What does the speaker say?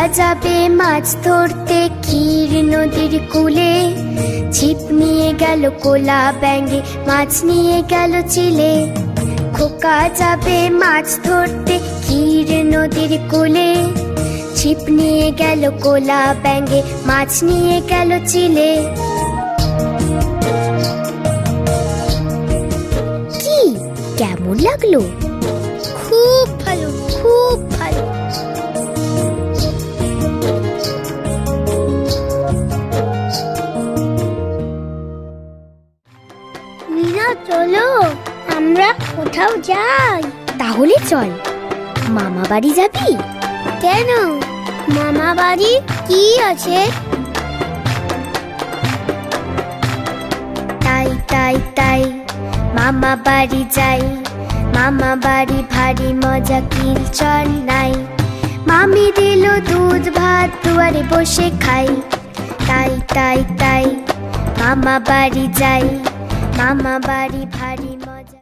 যাবে মাছ ধরতে ক্ষীর নদীর কূলে, ছিপ নিয়ে গেল কোলা ব্যাঙে, মাছ নিয়ে গেল চিলে। খোকা যাবে মাছ ধরতে ক্ষীর নদীর কূলে, ছিপ নিয়ে গেল কোলা ব্যাঙে, মাছ নিয়ে গেল চিলে। কি কেমন লাগলো? খুব ভালো, খুব ভালো। মিনা চলো আমরা কোথাও যাই। তাহলে চল। মামা বাড়ি যাবি? কেন? মামা বাড়ি কি আছে? তাই তাই তাই মামা বাড়ি যাই। মামা বাড়ি ভারী মজা, কিলচর নাই। মামি দিল দুধ ভাত, দুয়ারে বসে খাই। তাই তাই তাই মামা বাড়ি যাই। মামা বাড়ি ভারী